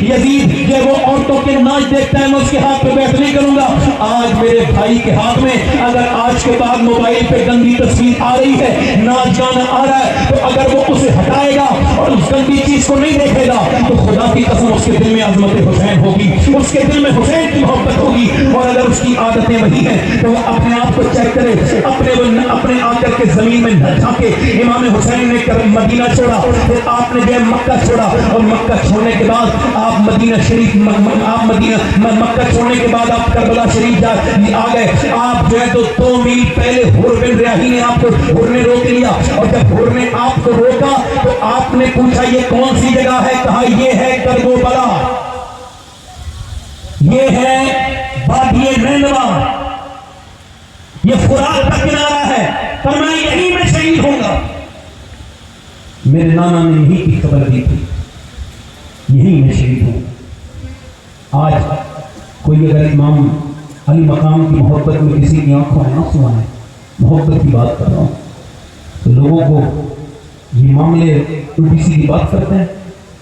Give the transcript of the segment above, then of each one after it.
یزید یہ وہ عورتوں کے ناچ دیکھتا ہے، میں اس کے ہاتھ پہ بیٹھ نہیں کروں گا۔ آج میرے بھائی کے ہاتھ میں اگر آج کے بعد موبائل پہ گندی تصویر آ رہی ہے، ناچ گانا آ رہا ہے، تو اگر وہ اسے ہٹائے گا اور اس گندی چیز کو نہیں دیکھے گا تو خدا کی قسم اس کے دل میں عظمت حسین ہوگی، اس کے دل میں حسین کی محبت ہوگی۔ اور اگر اس کی عادتیں وہی ہیں تو وہ اپنے آپ کو چیک کرے، اپنے آ کر کے زمین میں نہ جھانکے۔ امام حسین نے مدینہ چھوڑا، پھر آپ نے جو مکہ چھوڑا، اور مکہ چھوڑنے کے بعد آپ مدینہ شریف، مکہ چھوڑنے کے بعد آپ کربلا شریف آ گئے۔ آپ جو ہے تو 2 میل پہلے حور بن ریاحی نے آپ کو، حور نے روک لیا، اور جب حور نے آپ کو روکا تو آپ نے پوچھا یہ کون سی جگہ ہے؟ کہا یہ ہے کربلا، یہ ہے وادی نینوا، یہ فرات کا کنارہ ہے، فرمایا یہیں میں شہید ہوں گا۔ میرے نانا نے یہی کی خبر دی تھی، یہی میں شہید ہوں۔ آج کوئی اگر امام علی مقام کی محبت میں کسی کی آنکھوں میں آنسو آئے، محبت کی بات کر رہا ہوں، تو لوگوں کو یہ معاملے الٹی سیدھی بات کرتے ہیں۔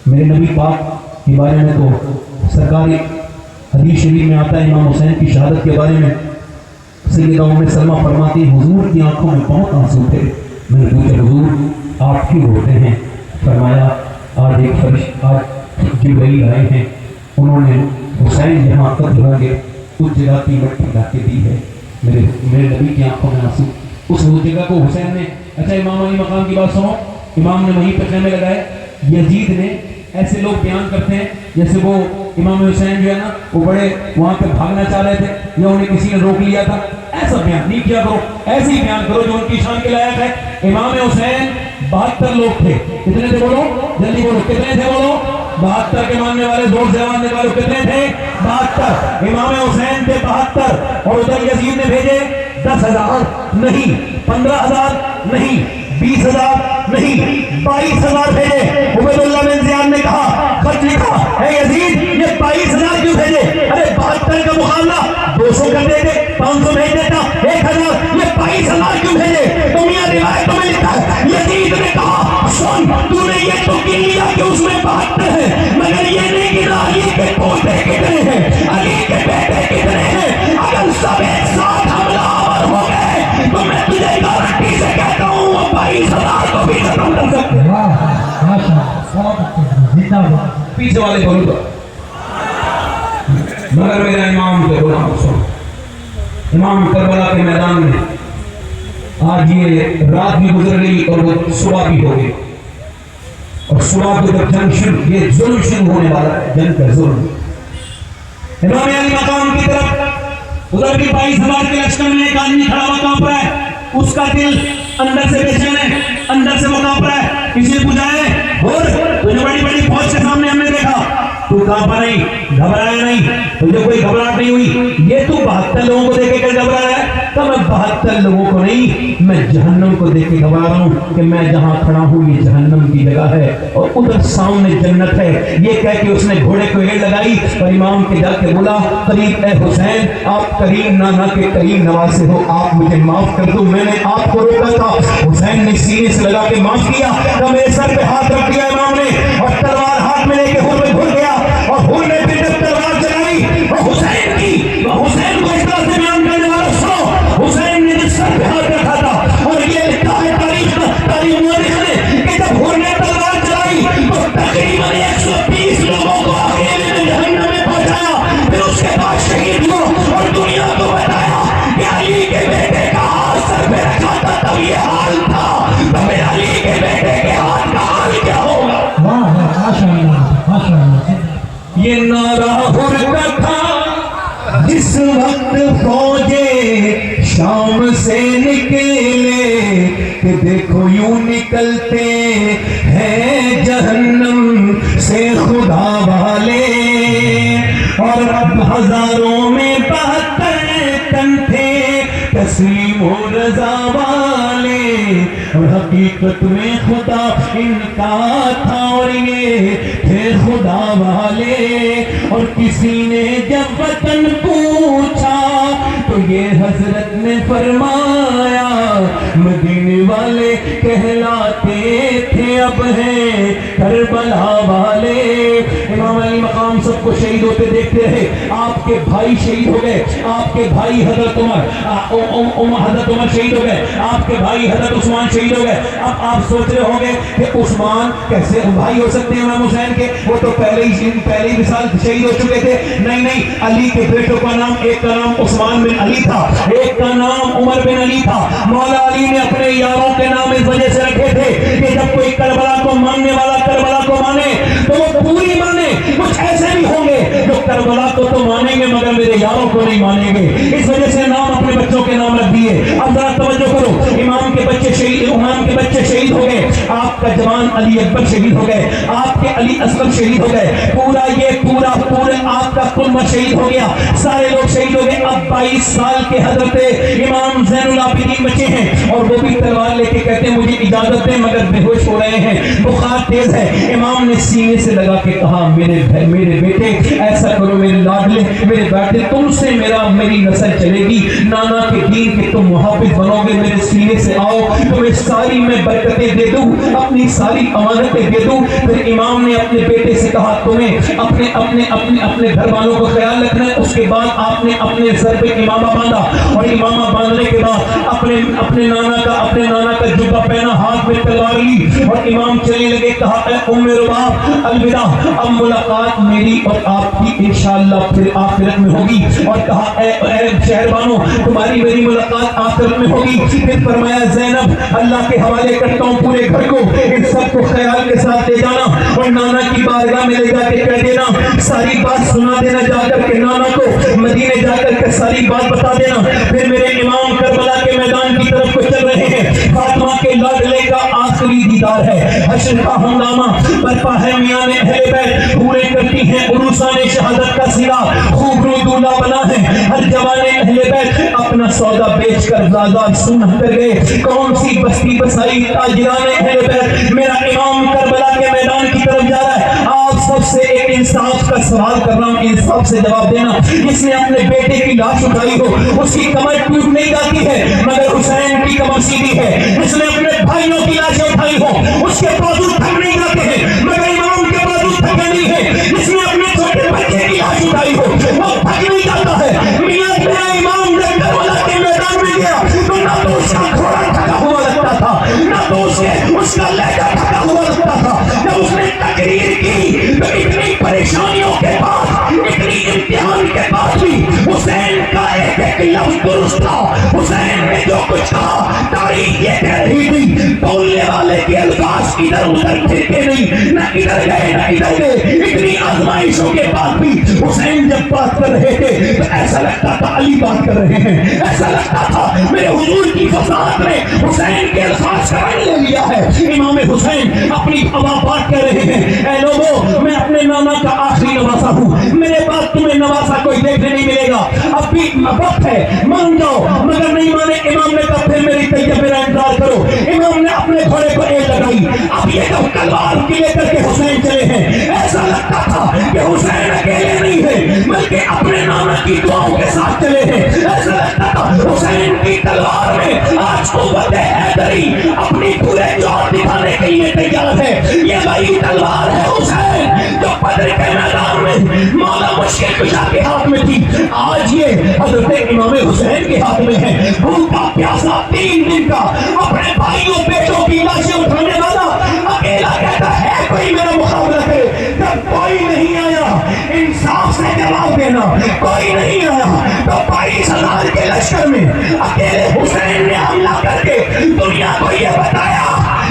میرے نبی پاک کے بارے میں تو سرکاری حدیث شریف میں آتا ہے، امام حسین کی شہادت کے بارے میں سیدہ ام سلمہ فرماتی حضور کی آنکھوں میں بہت آنسو تھے۔ میں نے پوچھا حضور آپ کیوں روتے ہیں؟ فرمایا آج ایک فرشتہ، آج جبرائیل آئے ہیں، انہوں نے حسین جہاں قتل ہوں گے اس جگہ کی مٹی لا کے دی ہے۔ میرے نبی کی آنکھوں میں آنسو، اس جگہ کو حسین نے، اچھا امام علی مقام کی بات سنو، امام نے وہیں پہ خیمے لگائے۔ یزید نے، ایسے لوگ بیان کرتے ہیں جیسے وہ امام حسین جو ہے نا وہ بڑے وہاں پہ بھاگنا چاہ رہے تھے یا انہیں کسی نے روک لیا تھا، ایسا بیان نہیں کیا کرو، ایسے ہی بیان کرو جو ان کی شان کے لائق ہے۔ امام حسین 72 لوگ تھے، کتنے تھے بولو جلدی بولو، کتنے تھے بولو؟ 72 کے ماننے والے زور سے ماننے والے کتنے تھے؟ 72۔ امام حسین تھے 72، اور ادھر یزید نے بھیجے 10,000 نہیں، 15,000 نہیں، 20,000 نہیں، 22,000 بھیجے۔ عبید اللہ بن زیاد نے کہا، خط لکھا، اے یزید یہ 22,000 کیوں بھیجے؟ ارے 72 کا مقابلہ 200 کر دیتے، 500 بھیج دیتا، 1,000، یہ 22,000 کیوں بھیجے؟ تو میاں روایتوں میں لکھا ہے یزید نے کہا سن تو نے یہ تو گن لیا کہ اس میں 72 ہے، مگر یہ نہیں گنا علی کے پوتے کتنے ہیں، علی کے بیٹے کتنے ہیں۔ اگر سب ایک ساتھ حملہ آور ہو گئے تو میں تجھے گارنٹی سے کہتا ہوں وہ 22,000 کو بھی ختم کر سکتے ہیں۔ پیچھے والے بولو تو مگر میرا امام کے غلام سن، امام کربلا کے میدان میں آج یہ رات بھی گزر گئی اور وہ صبح بھی ہو گئی، اور صبح کو جب جنگ شروع، یہ ظلم شروع ہونے والا ہے، جنگ کا ظلم۔ امام علی مقام کی طرف ادھر بھی 22,000 کے لشکر میں ایک آدمی کھڑا ہوا کانپ رہا ہے، اس کا دل اندر سے بے چین ہے، اندر سے وہ کانپ رہا ہے۔ کسی نے پوچھا ہے اور تجھے بڑی بڑی فوج کے سامنے ہم نے دیکھا، تو کانپا نہیں، گھبرایا نہیں، تجھے کوئی گھبراہٹ نہیں ہوئی، یہ تو 72 لوگوں کو دیکھ کے گھبرا رہا ہے؟ تو میں 72 لوگوں کو نہیں، میں جہنم کو دیکھ کے گھبرا رہا ہوں کہ میں جہاں کھڑا ہوں یہ جہنم کی جگہ ہے اور ادھر سامنے جنت ہے۔ یہ کہہ کے اس نے گھوڑے کو ایڑ لگائی اور امام کے جا کے بولا قریب، اے حسین آپ کریم نانا کے کریم نواسے ہو، آپ مجھے معاف کر دو، میں نے آپ کو روکا تھا۔ حسین نے سینے سے لگا کے معاف کیا، تو میرے سر پہ ہاتھ رکھ دیا امام نے، اور تلوار ہاتھ میں لے کے حور میں گھر گیا، اور حور نے پھر جب تلوار چلائی وہ حسین کی، وہ حسین کو اس طرح سے بیان کرنے والا سنو، حسین نے جس سر پہ ہاتھ رکھا تھا، اور یہ لکھا ہے تاریخ مورخ نے کہ جب حور نے تلوار چلائی تو تقریباً 120 لوگوں کو اکیلے میں جہنم میں پہنچایا، پھر اس کے بعد شہید ہوا اور دنیا کو بتایا کہ علی کے بیٹے کا ہاتھ سر پہ رکھا تھا تب یہ حال تھا، تو میرے علی کے بیٹے کے ہاتھ کا حال کیا ہوگا؟ یہ نعرہ حر کا تھا جس وقت فوجے شام سے نکلے کہ دیکھو یوں نکلتے ہیں جہنم سے خدا والے، اور ہزاروں میں 72 تن تھے تسلیم و رضا والے، اور حقیقت میں خدا ان کا تھا اور یہ تھے خدا والے۔ اور کسی نے جب وطن پوچھا تو یہ حضرت نے فرمایا مدینے والے کہلاتے تھے اب ہیں کربلا والے۔ امام عثمانی مقام سب کو شہید ہوتے دیکھتے رہے. آپ کے بھائی شہید ہو گئے, آپ کے بھائی حضرت عمر شہید ہو گئے, آپ کے بھائی حضرت عثمان شہید ہو گئے. اب آپ سوچ رہے ہوں گے کہ عثمان کیسے بھائی ہو سکتے ہیں امام حسین کے, وہ تو پہلے ہی مثال شہید ہو چکے تھے. نہیں, علی کے بیٹوں کا نام, ایک کا نام عثمان بن علی تھا, ایک کا نام عمر بن علی تھا. مولا علی نے اپنے یاروں کے نام اس وجہ سے رکھے تھے کہ جب کوئی کربلا کو ماننے والا کربلا کو مانے تو وہ پوری مانے. کچھ ایسے بھی ہوں گے جو کربلا کو تو مانیں گے مگر میرے یاروں کو نہیں مانیں گے, اس وجہ سے نام اپنے بچوں کے نام رکھ دیے. اب ذرا توجہ کرو, امام کے بچے شہید ہو گئے, آپ کا جوان علی اکبر شہید ہو گئے, آپ کے علی اصغر شہید ہو گئے, پورے آپ کا کنبہ شہید ہو گیا, سارے لوگ شہید ہو گئے. اب 22 سال کے حضرت امام زین العابدین بچے ہیں اور وہ بھی تلوار لے کے کہتے ہیں مجھے اجازت دیں مگر بے ہوش ہو رہے ہیں, بخار تیز ہے. امام نے سینے سے لگا کے کہا میرے بیٹے ایسا کرو, میرے لاڈلے, میرے بیٹے, تم سے میری نسل چلے گی, نانا کے دین کے تم محافظ بنو گے, میرے سینے سے آؤ, تمہیں ساری میں برکتیں دے دوں, اپنی ساری امانتیں دے دوں. پھر امام نے اپنے بیٹے سے کہا تمہیں اپنے گھر والوں کو خیال رکھنا ہے. اس کے بعد آپ نے اپنے سر پہ امامہ باندھا اور امامہ باندھنے کے بعد اپنے نانا کا جبہ پہنا, ہاتھ میں تلوار لی اور امام چلنے لگے. کہا اے ام رباب الوداع, اب ملاقات میری اور آپ کی انشاءاللہ پھر آخرت میں ہوگی. اور کہا اے شہربانو تمہاری میری ملاقات آخرت میں ہوگی. پھر فرمایا زینب اللہ کے حوالے کرتا ہوں پورے گھر کو, ان سب کو خیال کے ساتھ لے جانا اور نانا کی بارگاہ میں لے جا کے کہہ دینا, ساری بات سنا دینا جا کر کے نانا کو, مدینے جا کر کے ساری بات بتا دینا. پھر میرے امام کربلا کے میدان کی طرف کو چل رہے ہیں, فاطمہ کے لاڈلے کا آخری دیدار ہے, حشر کا ہنگامہ برپا ہے, میاں نے اہل بیت پورے کرتی ہیں عروسان شہادت کا سرا, خوب رو دولہ بنا ہے, ہر جوان اہل بیت اپنا سودا بیچ کر زادہ سنہ کر گئے. کون سی بستی بسائی تاجران اہل بیت, میرا امام کربلا کے میدان کی طرف جا رہا ہے. آپ سب سے ایک انصاف کا سوال کر رہا ہوں, انصاف سے جواب دینا. جس نے اپنے بیٹے کی لاش اٹھائی ہو اس کی کمر ٹوٹ نہیں جاتی ہے مگر حسین کی کمر سیدھی ہے. جس نے اپنے بھائیوں کی لاشیں اٹھائی ہو اس کے بازو تھک نہیں جاتے ہیں مگر امام کے بازو تھکے نہیں ہے. جس نے اپنے چھوٹے بچے کی لاش اٹھائی ہو وہ تھک نہیں جاتا ہے. میاں میرا امام جب کربلا کے میدان میں گیا تو نہ تو اس کا گھوڑا تھکا ہوا لگتا تھا, نہ تو اس کا لہجہ تھکا ہوا لگتا تھا. جب اس نے تقریر کی تو اتنی پریشانیوں کے بعد, اتنی امتحان کے بعد بھی حسین کا ایک لفظ درست تھا. حسین نے جو کچھ کہا تاریخ یہ کہہ رہی تھی, بولنے والے کے الفاظ ادھر ادھر پھرتے نہیں, نہ ادھر گئے نہ ادھر گئے. اتنی آزمائشوں کے بعد بھی حسین جب بات کر رہے تھے تو ایسا لگتا تھا علی بات کر رہے ہیں, ایسا لگتا تھا میرے حضور کی فضاحت نے حسین کے الفاظ کا رنگ لے لیا ہے. امام حسین اپنی ہوا بات کر رہے ہیں, اے لوگوں میں اپنے نانا کا آخری نواسا ہوں, میرے بعد تمہیں نواسا کوئی دیکھنے نہیں ملے گا. اب بھی وقت ہے, مان جاؤ, مگر نہیں مانے. امام نے کہا پھر میری طیب میرا انتظار کرو. امام نے اپنے گھوڑے کو ایک لگائی. اب یہ جب تلوار کی لے کر کے حسین چلے ہیں, ایسا لگتا تھا کہ حسین اکیلے نہیں ہے بلکہ اپنے نانا کی دعاؤں کے ساتھ چلے ہیں. ایسا لگتا تھا حسین کی تلوار میں آج قوت حیدری اپنی پورے جوہر دکھانے کے لیے تیار ہے. یہ وہی تلوار ہے حسین جو بدر کے میدان میں مولا مشکل کشا کے ہاتھ میں تھی, آج یہ حضرت امام حسین کے ہاتھ میں ہے. بھوکا پیاسا 3 دن کا اپنے بھائیوں بیٹوں کی لاشیں اٹھانے والا اکیلا کہتا ہے کوئی میرا مقابلہ کرے. جب کوئی نہیں آیا, انصاف سے جواب دینا, کوئی نہیں آیا تو 22,000 کے لشکر میں اکیلے حسین نے حملہ کر کے دنیا کو یہ بتایا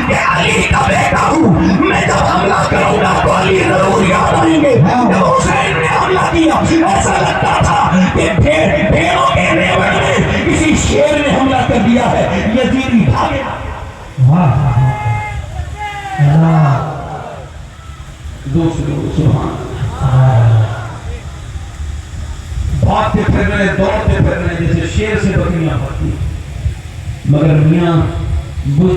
کہ علی کا بیٹا ہوں میں, جب حملہ کروں گا تو علی ضرور یاد آئیں گے. جب حسین نے حملہ کیا ایسا لگتا تھا کہ بھیڑوں کے ریوڑ میں کسی شیر نے حملہ کر دیا ہے. یزیدی بھاگے. دوسرے سبحان بھاگتے پھر رہے, دوڑتے پھر رہے جیسے شیر سے بکریاں بھاگتی, مگر میاں بزدل